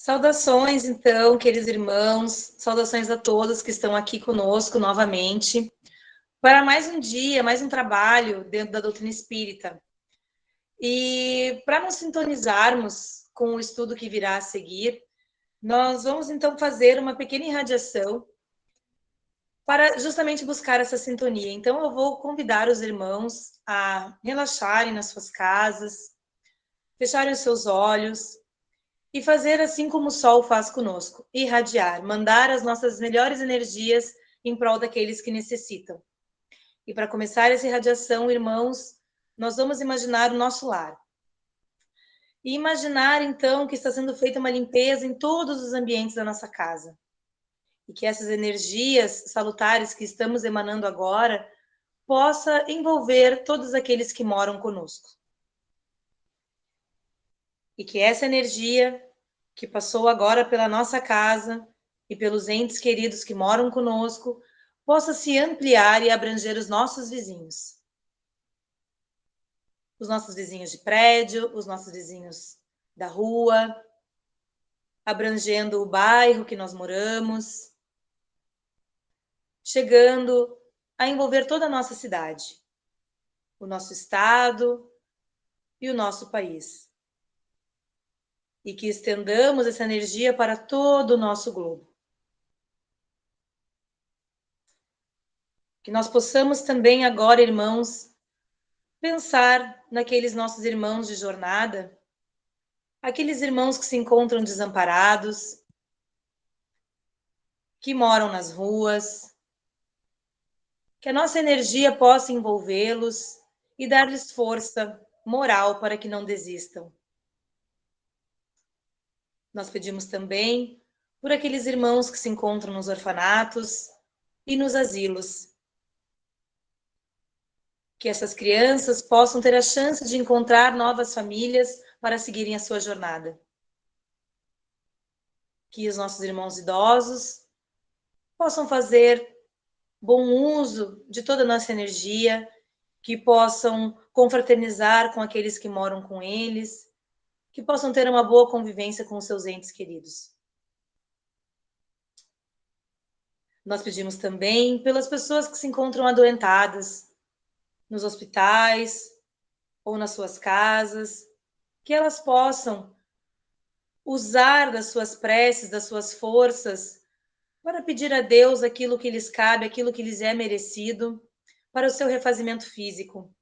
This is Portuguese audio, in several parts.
Saudações, então, queridos irmãos, saudações a todos que estão aqui conosco novamente para mais um dia, mais um trabalho dentro da doutrina espírita. E para nos sintonizarmos com o estudo que virá a seguir, nós vamos então fazer uma pequena irradiação para justamente buscar essa sintonia. Então, eu vou convidar os irmãos a relaxarem nas suas casas, fecharem os seus olhos e fazer assim como o sol faz conosco, irradiar, mandar as nossas melhores energias em prol daqueles que necessitam. E para começar essa irradiação, irmãos, nós vamos imaginar o nosso lar. E imaginar, então, que está sendo feita uma limpeza em todos os ambientes da nossa casa. E que essas energias salutares que estamos emanando agora possa envolver todos aqueles que moram conosco. E que essa energia que passou agora pela nossa casa e pelos entes queridos que moram conosco, possa se ampliar e abranger os nossos vizinhos. Os nossos vizinhos de prédio, os nossos vizinhos da rua, abrangendo o bairro que nós moramos, chegando a envolver toda a nossa cidade, o nosso estado e o nosso país. E que estendamos essa energia para todo o nosso globo. Que nós possamos também agora, irmãos, pensar naqueles nossos irmãos de jornada, aqueles irmãos que se encontram desamparados, que moram nas ruas, que a nossa energia possa envolvê-los e dar-lhes força moral para que não desistam. Nós pedimos também por aqueles irmãos que se encontram nos orfanatos e nos asilos, que essas crianças possam ter a chance de encontrar novas famílias para seguirem a sua jornada. Que os nossos irmãos idosos possam fazer bom uso de toda a nossa energia, que possam confraternizar com aqueles que moram com eles, que possam ter uma boa convivência com os seus entes queridos. Nós pedimos também pelas pessoas que se encontram adoentadas nos hospitais ou nas suas casas, que elas possam usar das suas preces, das suas forças, para pedir a Deus aquilo que lhes cabe, aquilo que lhes é merecido, para o seu refazimento físico.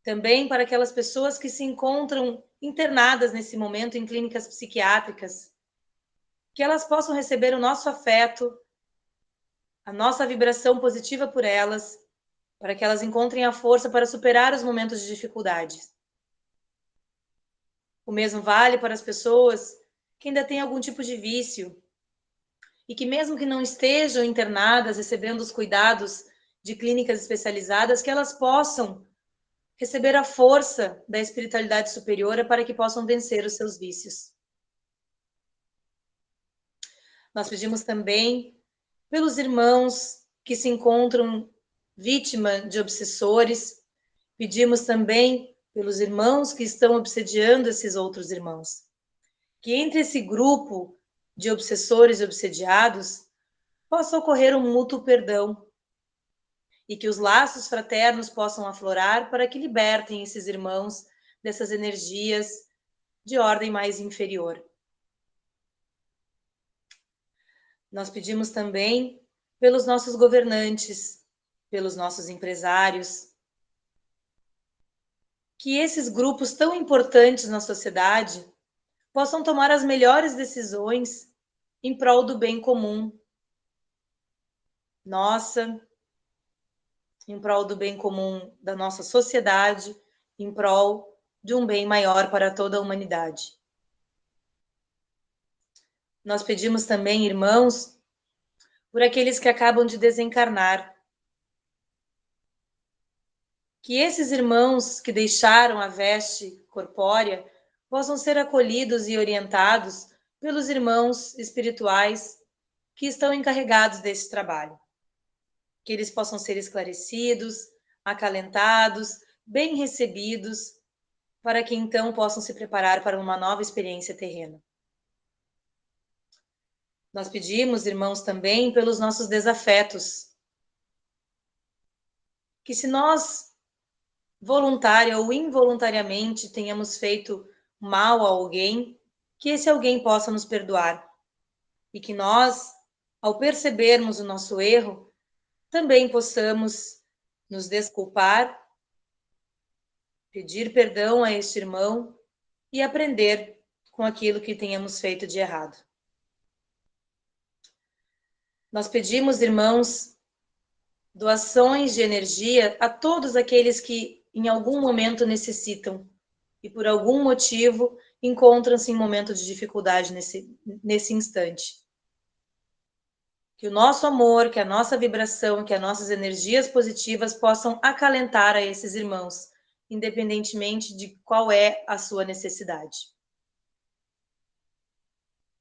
Também para aquelas pessoas que se encontram internadas nesse momento em clínicas psiquiátricas, que elas possam receber o nosso afeto, a nossa vibração positiva por elas, para que elas encontrem a força para superar os momentos de dificuldades. O mesmo vale para as pessoas que ainda têm algum tipo de vício e que mesmo que não estejam internadas, recebendo os cuidados de clínicas especializadas, que elas possam receber a força da espiritualidade superior para que possam vencer os seus vícios. Nós pedimos também pelos irmãos que se encontram vítima de obsessores, pedimos também pelos irmãos que estão obsediando esses outros irmãos, que entre esse grupo de obsessores e obsediados possa ocorrer um mútuo perdão e que os laços fraternos possam aflorar para que libertem esses irmãos dessas energias de ordem mais inferior. Nós pedimos também pelos nossos governantes, pelos nossos empresários, que esses grupos tão importantes na sociedade possam tomar as melhores decisões em prol do bem comum. Nossa, em prol do bem comum da nossa sociedade, em prol de um bem maior para toda a humanidade. Nós pedimos também, irmãos, por aqueles que acabam de desencarnar, que esses irmãos que deixaram a veste corpórea possam ser acolhidos e orientados pelos irmãos espirituais que estão encarregados desse trabalho. Que eles possam ser esclarecidos, acalentados, bem recebidos, para que então possam se preparar para uma nova experiência terrena. Nós pedimos, irmãos, também pelos nossos desafetos, que se nós, voluntária ou involuntariamente, tenhamos feito mal a alguém, que esse alguém possa nos perdoar. E que nós, ao percebermos o nosso erro, também possamos nos desculpar, pedir perdão a este irmão e aprender com aquilo que tenhamos feito de errado. Nós pedimos, irmãos, doações de energia a todos aqueles que em algum momento necessitam e por algum motivo encontram-se em momento de dificuldade nesse instante. Que o nosso amor, que a nossa vibração, que as nossas energias positivas possam acalentar a esses irmãos, independentemente de qual é a sua necessidade.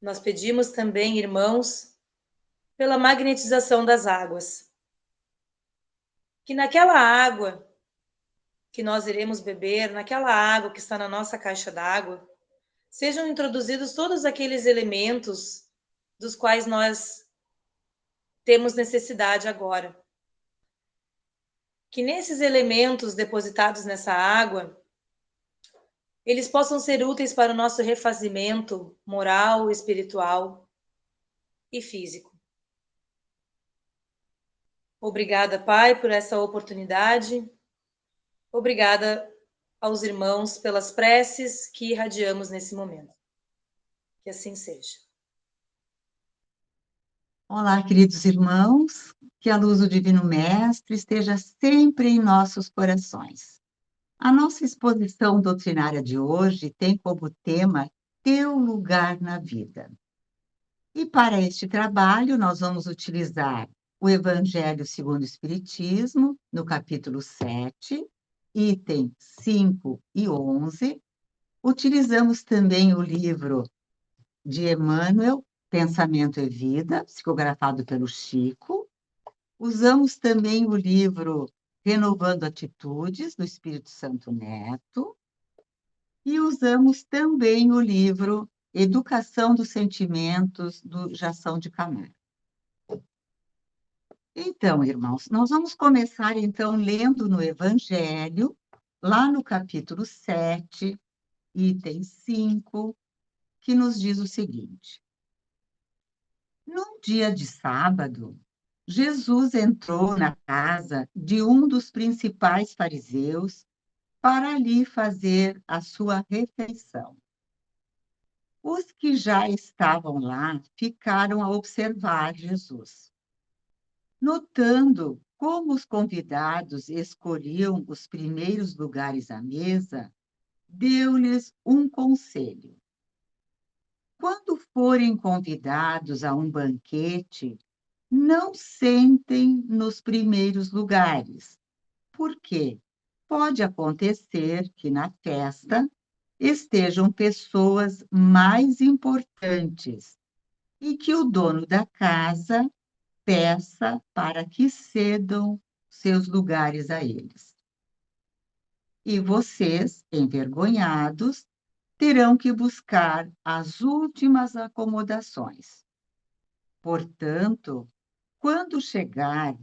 Nós pedimos também, irmãos, pela magnetização das águas. Que naquela água que nós iremos beber, naquela água que está na nossa caixa d'água, sejam introduzidos todos aqueles elementos dos quais nós temos necessidade agora. Que nesses elementos depositados nessa água, eles possam ser úteis para o nosso refazimento moral, espiritual e físico. Obrigada, Pai, por essa oportunidade. Obrigada aos irmãos pelas preces que irradiamos nesse momento. Que assim seja. Olá, queridos irmãos, que a luz do Divino Mestre esteja sempre em nossos corações. A nossa exposição doutrinária de hoje tem como tema Teu lugar na vida. E para este trabalho, nós vamos utilizar o Evangelho segundo o Espiritismo, no capítulo 7, item 5 e 11. Utilizamos também o livro de Emmanuel, Pensamento e Vida, psicografado pelo Chico. Usamos também o livro Renovando Atitudes, do Espírito Santo Neto. E usamos também o livro Educação dos Sentimentos, do Jação de Camargo. Então, irmãos, nós vamos começar, então, lendo no Evangelho, lá no capítulo 7, item 5, que nos diz o seguinte: Num dia de sábado, Jesus entrou na casa de um dos principais fariseus para ali fazer a sua refeição. Os que já estavam lá ficaram a observar Jesus. Notando como os convidados escolhiam os primeiros lugares à mesa, deu-lhes um conselho. Quando forem convidados a um banquete, não sentem nos primeiros lugares, porque pode acontecer que na festa estejam pessoas mais importantes e que o dono da casa peça para que cedam seus lugares a eles. E vocês, envergonhados, terão que buscar as últimas acomodações. Portanto, quando chegar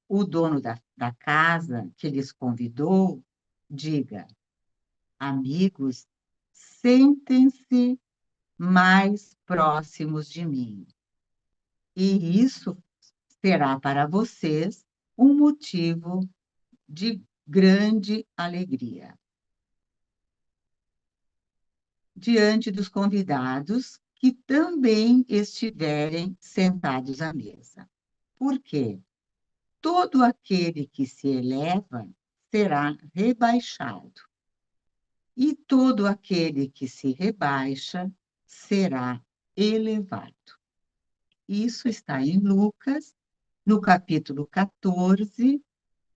o dono da casa que lhes convidou, diga: amigos, sentem-se mais próximos de mim. E isso será para vocês um motivo de grande alegria. Diante dos convidados que também estiverem sentados à mesa. Por quê? Todo aquele que se eleva será rebaixado, e todo aquele que se rebaixa será elevado. Isso está em Lucas, no capítulo 14,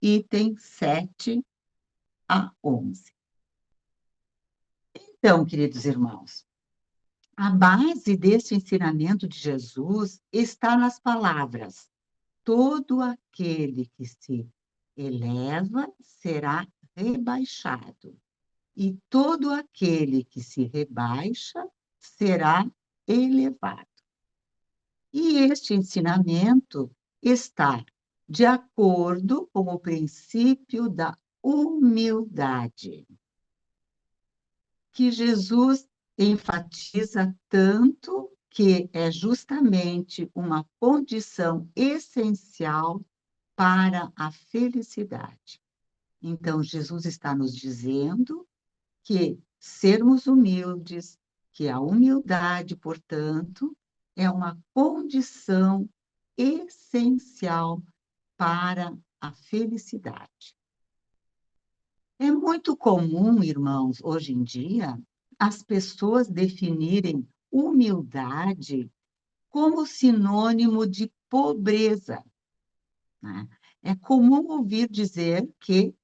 item 7 a 11. Então, queridos irmãos, a base deste ensinamento de Jesus está nas palavras: todo aquele que se eleva será rebaixado, e todo aquele que se rebaixa será elevado. E este ensinamento está de acordo com o princípio da humildade, que Jesus enfatiza tanto que é justamente uma condição essencial para a felicidade. Então, Jesus está nos dizendo que sermos humildes, que a humildade, portanto, é uma condição essencial para a felicidade. É muito comum, irmãos, hoje em dia, as pessoas definirem humildade como sinônimo de pobreza, né? É comum ouvir dizer que,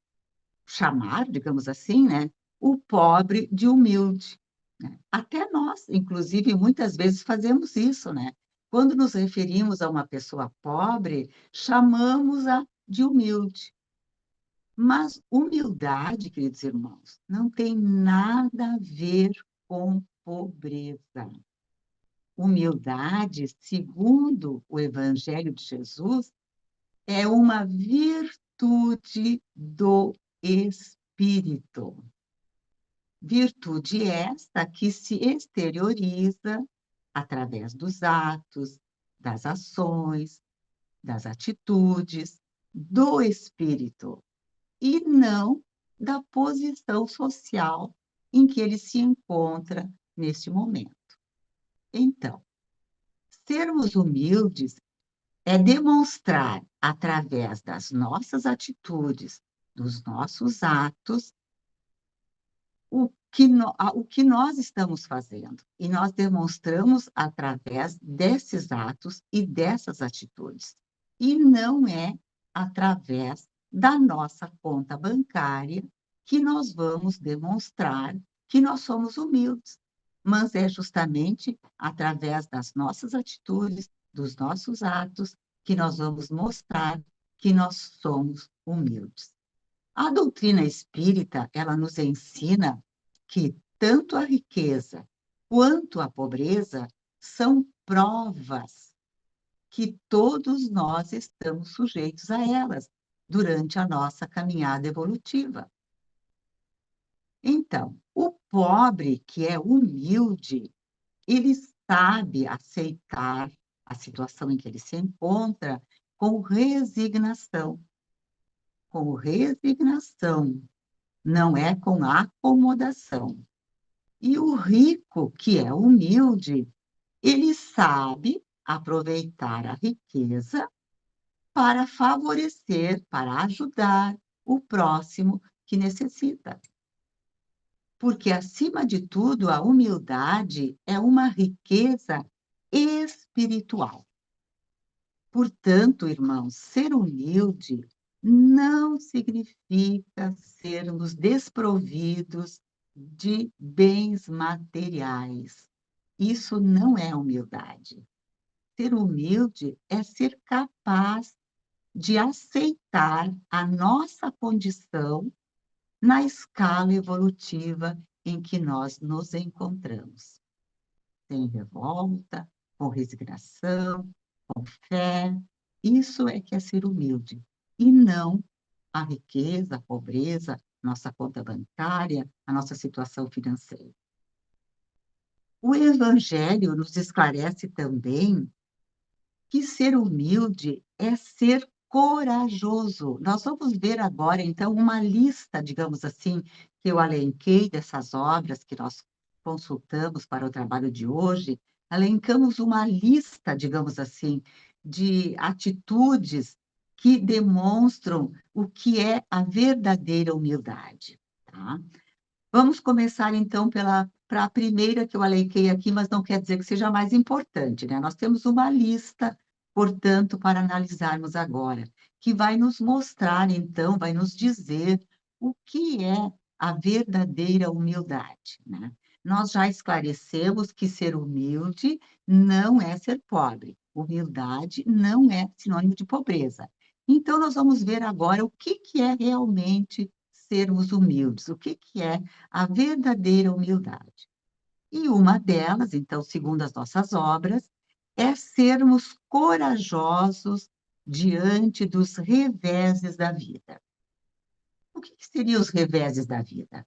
chamar, digamos assim, né, o pobre de humilde, né? Até nós, inclusive, muitas vezes fazemos isso, né? Quando nos referimos a uma pessoa pobre, chamamos-a de humilde. Mas humildade, queridos irmãos, não tem nada a ver com pobreza. Humildade, segundo o Evangelho de Jesus, é uma virtude do Espírito. Virtude esta que se exterioriza através dos atos, das ações, das atitudes do Espírito, e não da posição social em que ele se encontra neste momento. Então, sermos humildes é demonstrar, através das nossas atitudes, dos nossos atos, o que nós estamos fazendo. E nós demonstramos através desses atos e dessas atitudes. E não é através da nossa conta bancária que nós vamos demonstrar que nós somos humildes, mas é justamente através das nossas atitudes, dos nossos atos, que nós vamos mostrar que nós somos humildes. A doutrina espírita, ela nos ensina que tanto a riqueza quanto a pobreza são provas que todos nós estamos sujeitos a elas durante a nossa caminhada evolutiva. Então, o pobre que é humilde, ele sabe aceitar a situação em que ele se encontra com resignação. Com resignação, não é com acomodação. E o rico, que é humilde, ele sabe aproveitar a riqueza para favorecer, para ajudar o próximo que necessita. Porque, acima de tudo, a humildade é uma riqueza espiritual. Portanto, irmãos, ser humilde não significa sermos desprovidos de bens materiais. Isso não é humildade. Ser humilde é ser capaz de aceitar a nossa condição na escala evolutiva em que nós nos encontramos. Sem revolta, com resignação, com fé. Isso é que é ser humilde, e não a riqueza, a pobreza, nossa conta bancária, a nossa situação financeira. O Evangelho nos esclarece também que ser humilde é ser corajoso. Nós vamos ver agora, então, uma lista, digamos assim, que eu elenquei dessas obras que nós consultamos para o trabalho de hoje. Elencamos uma lista, digamos assim, de atitudes que demonstram o que é a verdadeira humildade, tá? Vamos começar, então, para a primeira que eu elenquei aqui, mas não quer dizer que seja a mais importante, né? Nós temos uma lista, portanto, para analisarmos agora, que vai nos mostrar, então, vai nos dizer o que é a verdadeira humildade, né? Nós já esclarecemos que ser humilde não é ser pobre. Humildade não é sinônimo de pobreza. Então, nós vamos ver agora o que é realmente sermos humildes? O que que é a verdadeira humildade? E uma delas, então, segundo as nossas obras, é sermos corajosos diante dos reveses da vida. O que que seriam os reveses da vida?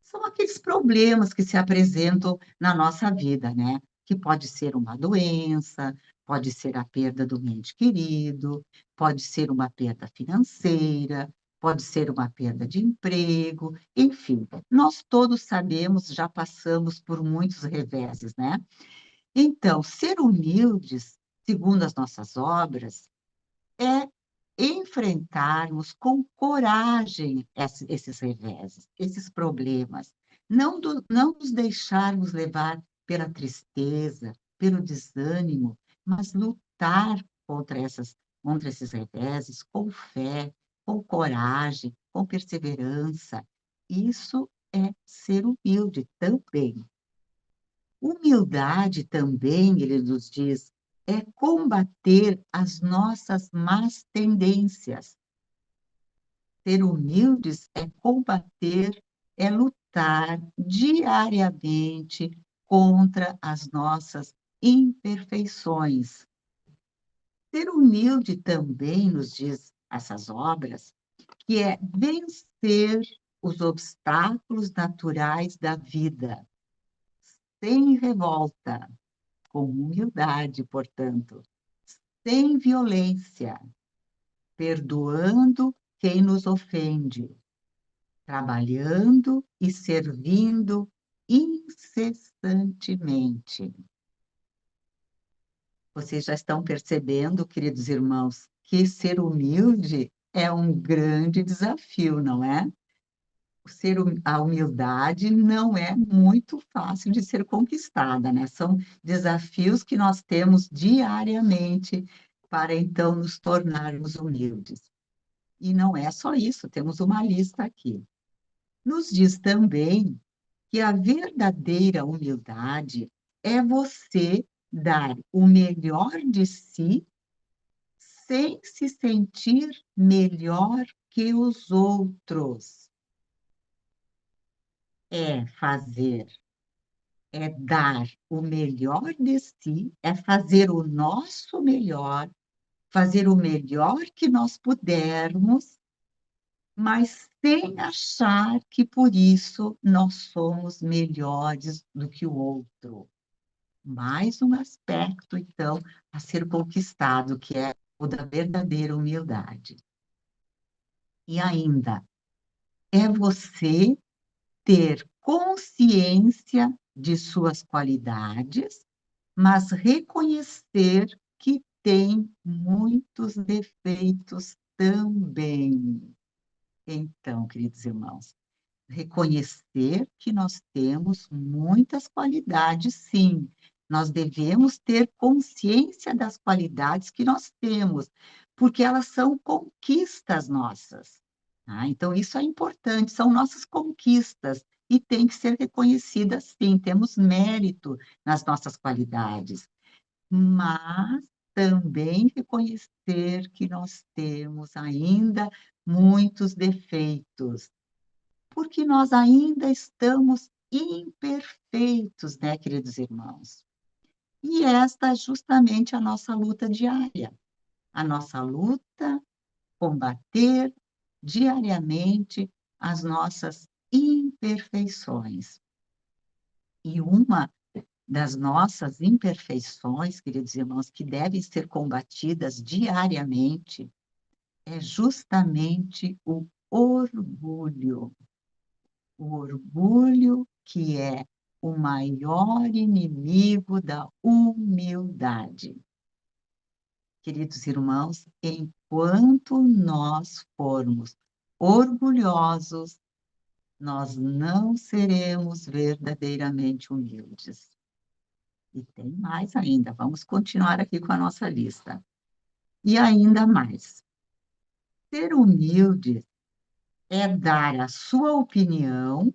São aqueles problemas que se apresentam na nossa vida, né? Que pode ser uma doença, pode ser a perda do ente querido, pode ser uma perda financeira, pode ser uma perda de emprego, enfim, nós todos sabemos, já passamos por muitos reveses, né? Então, ser humildes, segundo as nossas obras, é enfrentarmos com coragem esses reveses, esses problemas, não nos deixarmos levar pela tristeza, pelo desânimo, mas lutar contra esses reveses com fé, com coragem, com perseverança. Isso é ser humilde também. Humildade também, ele nos diz, é combater as nossas más tendências. Ser humildes é combater, é lutar diariamente contra as nossas imperfeições. Ser humilde também, nos diz essas obras, que é vencer os obstáculos naturais da vida, sem revolta, com humildade, portanto, sem violência, perdoando quem nos ofende, trabalhando e servindo incessantemente. Vocês já estão percebendo, queridos irmãos, que ser humilde é um grande desafio, não é? A humildade não é muito fácil de ser conquistada, né? São desafios que nós temos diariamente para então nos tornarmos humildes. E não é só isso, temos uma lista aqui. Nos diz também que a verdadeira humildade é você dar o melhor de si sem se sentir melhor que os outros. É fazer, é dar o melhor de si, é fazer o nosso melhor, fazer o melhor que nós pudermos, mas sem achar que por isso nós somos melhores do que o outro. Mais um aspecto, então, a ser conquistado, que é o da verdadeira humildade. E ainda, é você ter consciência de suas qualidades, mas reconhecer que tem muitos defeitos também. Então, queridos irmãos, reconhecer que nós temos muitas qualidades, sim. Nós devemos ter consciência das qualidades que nós temos, porque elas são conquistas nossas. Tá? Então, isso é importante, são nossas conquistas e tem que ser reconhecidas, sim. Temos mérito nas nossas qualidades, mas também reconhecer que nós temos ainda muitos defeitos porque nós ainda estamos imperfeitos, né, queridos irmãos? E esta é justamente a nossa luta diária, a nossa luta combater diariamente as nossas imperfeições. E uma das nossas imperfeições, queridos irmãos, que devem ser combatidas diariamente, é justamente o orgulho. O orgulho, que é o maior inimigo da humildade. Queridos irmãos, enquanto nós formos orgulhosos, nós não seremos verdadeiramente humildes. E tem mais ainda, vamos continuar aqui com a nossa lista. E ainda mais. Ser humilde é dar a sua opinião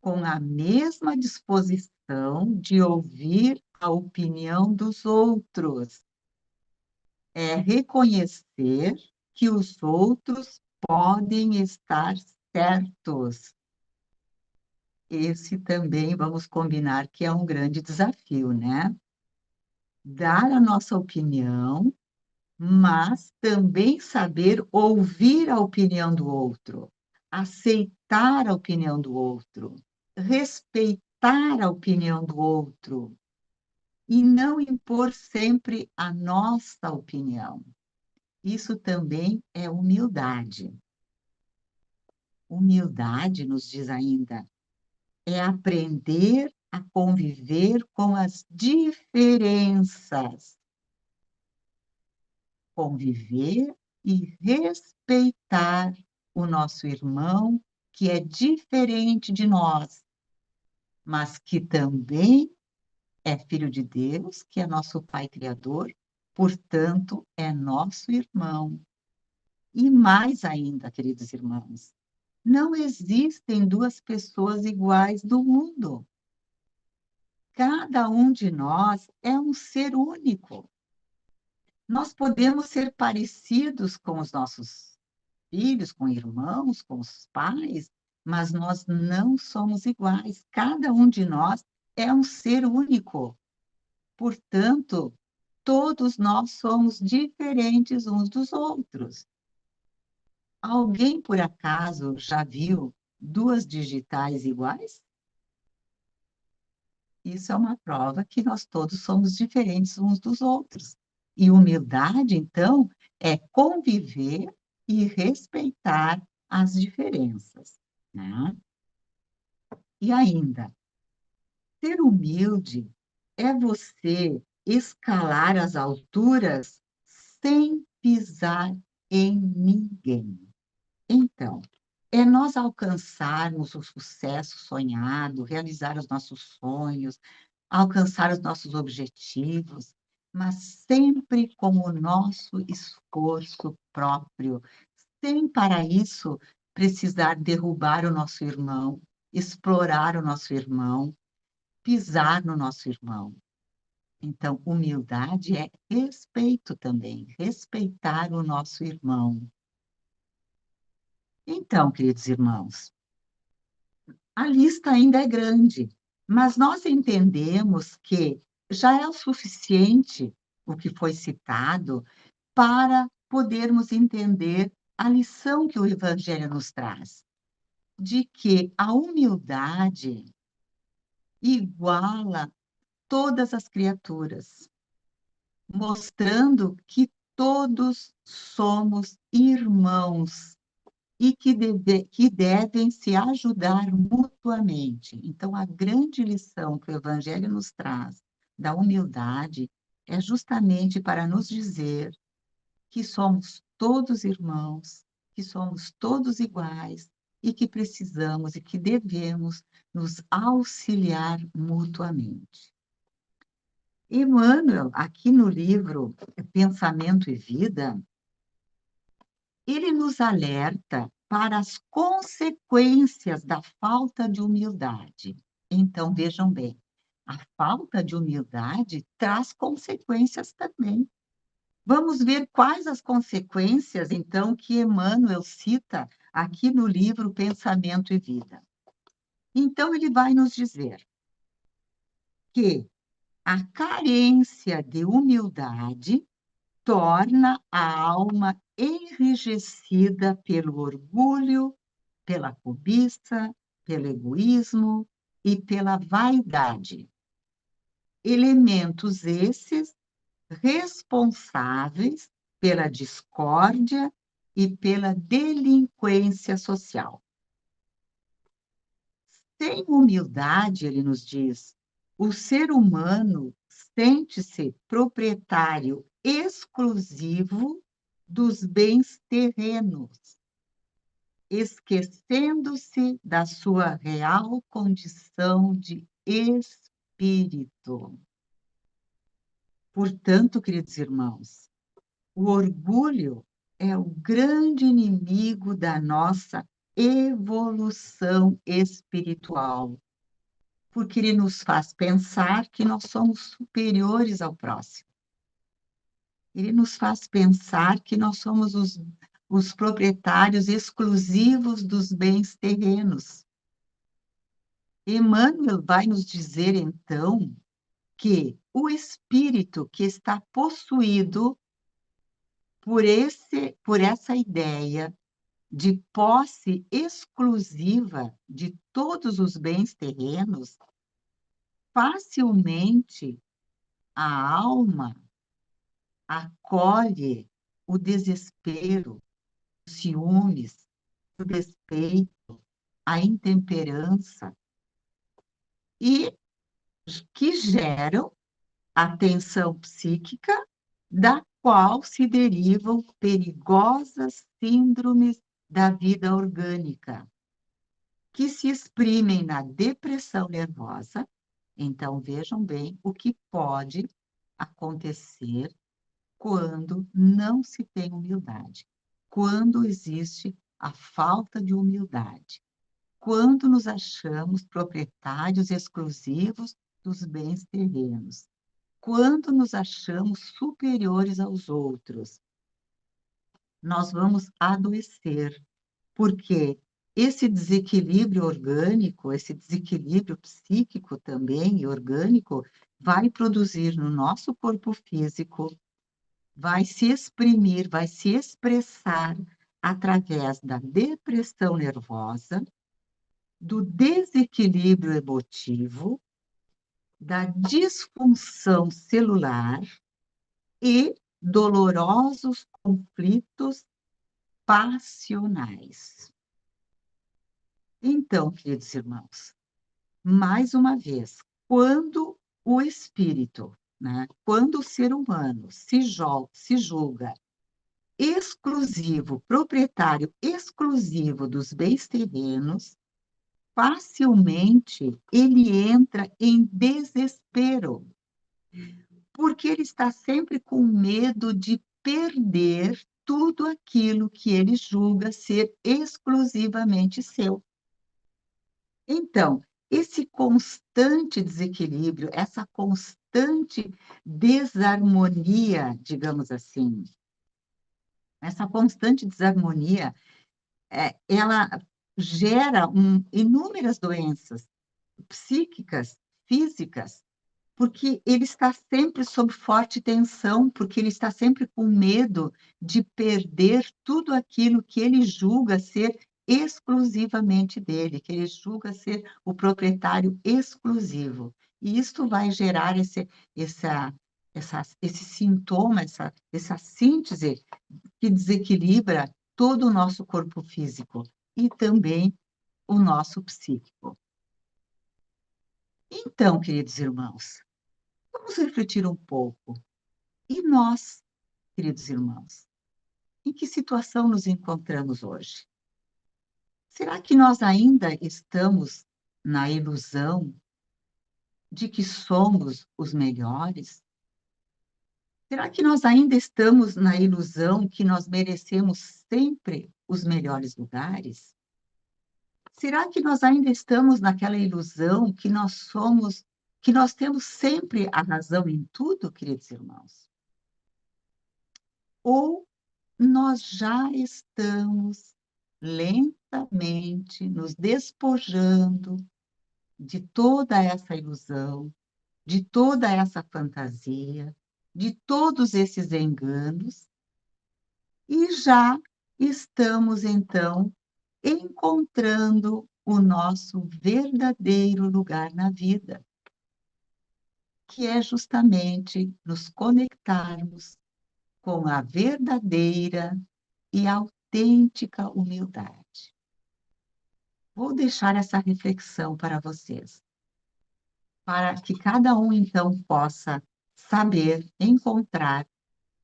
com a mesma disposição de ouvir a opinião dos outros. É reconhecer que os outros podem estar certos. Esse também vamos combinar que é um grande desafio, né? Dar a nossa opinião, mas também saber ouvir a opinião do outro, aceitar a opinião do outro, respeitar a opinião do outro e não impor sempre a nossa opinião. Isso também é humildade. Humildade, nos diz ainda, é aprender a conviver com as diferenças, conviver e respeitar o nosso irmão que é diferente de nós, mas que também é filho de Deus, que é nosso Pai Criador, portanto, é nosso irmão. E mais ainda, queridos irmãos, não existem duas pessoas iguais no mundo. Cada um de nós é um ser único. Nós podemos ser parecidos com os nossos filhos, com irmãos, com os pais, mas nós não somos iguais. Cada um de nós é um ser único. Portanto, todos nós somos diferentes uns dos outros. Alguém, por acaso, já viu duas digitais iguais? Isso é uma prova que nós todos somos diferentes uns dos outros. E humildade, então, é conviver e respeitar as diferenças, né? E ainda, ser humilde é você escalar as alturas sem pisar em ninguém. Então, é nós alcançarmos o sucesso sonhado, realizar os nossos sonhos, alcançar os nossos objetivos, mas sempre com o nosso esforço próprio, sem para isso precisar derrubar o nosso irmão, explorar o nosso irmão, pisar no nosso irmão. Então, humildade é respeito também, respeitar o nosso irmão. Então, queridos irmãos, a lista ainda é grande, mas nós entendemos que já é o suficiente o que foi citado para podermos entender a lição que o Evangelho nos traz, de que a humildade iguala todas as criaturas, mostrando que todos somos irmãos e que devem se ajudar mutuamente. Então, a grande lição que o Evangelho nos traz da humildade é justamente para nos dizer que somos todos irmãos, que somos todos iguais e que precisamos e que devemos nos auxiliar mutuamente. Emmanuel, aqui no livro Pensamento e Vida, ele nos alerta para as consequências da falta de humildade. Então, vejam bem, a falta de humildade traz consequências também. Vamos ver quais as consequências, então, que Emmanuel cita aqui no livro Pensamento e Vida. Então, ele vai nos dizer que a carência de humildade torna a alma enrijecida pelo orgulho, pela cobiça, pelo egoísmo e pela vaidade. Elementos esses responsáveis pela discórdia e pela delinquência social. Sem humildade, ele nos diz, o ser humano sente-se proprietário exclusivo dos bens terrenos, esquecendo-se da sua real condição de espírito. Portanto, queridos irmãos, o orgulho é o grande inimigo da nossa evolução espiritual, porque ele nos faz pensar que nós somos superiores ao próximo. Ele nos faz pensar que nós somos os proprietários exclusivos dos bens terrenos. Emmanuel vai nos dizer, então, que o espírito que está possuído por essa ideia de posse exclusiva de todos os bens terrenos, facilmente a alma acolhe o desespero, os ciúmes, o despeito, a intemperança, e que geram a tensão psíquica, da qual se derivam perigosas síndromes da vida orgânica, que se exprimem na depressão nervosa. Então, vejam bem o que pode acontecer quando não se tem humildade, quando existe a falta de humildade, quando nos achamos proprietários exclusivos dos bens terrenos, quando nos achamos superiores aos outros, nós vamos adoecer, porque esse desequilíbrio orgânico, esse desequilíbrio psíquico também e orgânico, vai produzir no nosso corpo físico, vai se exprimir, vai se expressar através da depressão nervosa, do desequilíbrio emotivo, da disfunção celular e dolorosos conflitos passionais. Então, queridos irmãos, mais uma vez, quando o espírito, né, quando o ser humano se julga exclusivo, proprietário exclusivo dos bens terrenos, facilmente ele entra em desespero, porque ele está sempre com medo de perder tudo aquilo que ele julga ser exclusivamente seu. Então, esse constante desequilíbrio, essa constante desarmonia, digamos assim, essa constante desarmonia, ela gera inúmeras doenças psíquicas, físicas, porque ele está sempre sob forte tensão, porque ele está sempre com medo de perder tudo aquilo que ele julga ser exclusivamente dele, que ele julga ser o proprietário exclusivo. E isto vai gerar esse sintoma, essa síntese que desequilibra todo o nosso corpo físico e também o nosso psíquico. Então, queridos irmãos, vamos refletir um pouco. E nós, queridos irmãos, em que situação nos encontramos hoje? Será que nós ainda estamos na ilusão de que somos os melhores? Será que nós ainda estamos na ilusão que nós merecemos sempre os melhores lugares? Será que nós ainda estamos naquela ilusão que nós temos sempre a razão em tudo, queridos irmãos? Ou nós já estamos lentamente nos despojando de toda essa ilusão, de toda essa fantasia, de todos esses enganos, e já estamos, então, encontrando o nosso verdadeiro lugar na vida, que é justamente nos conectarmos com a verdadeira e autêntica humildade. Vou deixar essa reflexão para vocês, para que cada um, então, possa saber encontrar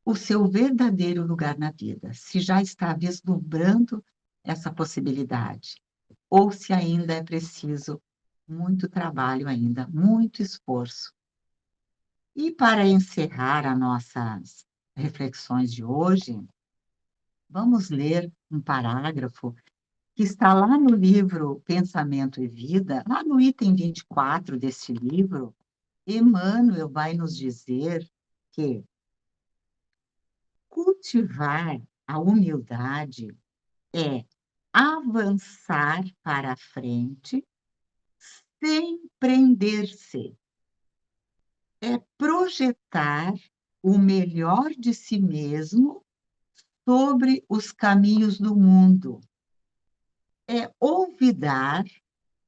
o seu verdadeiro lugar na vida, se já está vislumbrando essa possibilidade, ou se ainda é preciso muito trabalho ainda, muito esforço. E para encerrar as nossas reflexões de hoje, vamos ler um parágrafo que está lá no livro Pensamento e Vida, lá no item 24 deste livro. Emmanuel vai nos dizer que cultivar A humildade é avançar para a frente sem prender-se. É projetar o melhor de si mesmo sobre os caminhos do mundo. É olvidar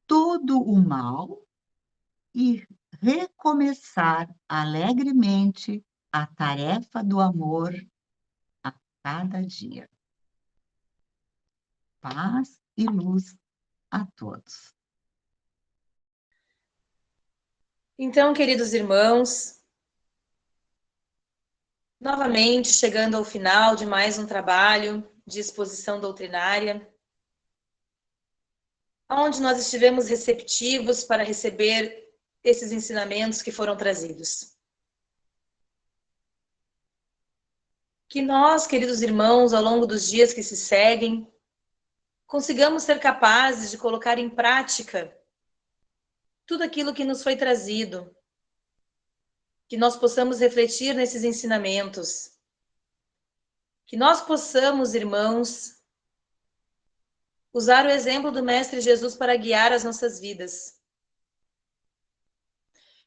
todo o mal e recomeçar alegremente a tarefa do amor a cada dia. Paz e luz a todos. Então, queridos irmãos, novamente chegando ao final de mais um trabalho de exposição doutrinária, onde nós estivemos receptivos para receber esses ensinamentos que foram trazidos. Que nós, queridos irmãos, ao longo dos dias que se seguem, consigamos ser capazes de colocar em prática tudo aquilo que nos foi trazido, que nós possamos refletir nesses ensinamentos, que nós possamos, irmãos, usar o exemplo do Mestre Jesus para guiar as nossas vidas.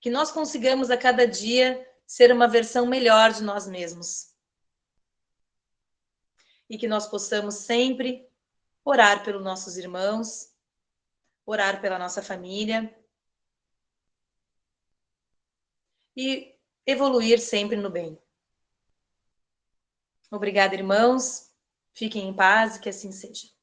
Que nós consigamos a cada dia ser uma versão melhor de nós mesmos. E que nós possamos sempre orar pelos nossos irmãos, orar pela nossa família e evoluir sempre no bem. Obrigada, irmãos. Fiquem em paz e que assim seja.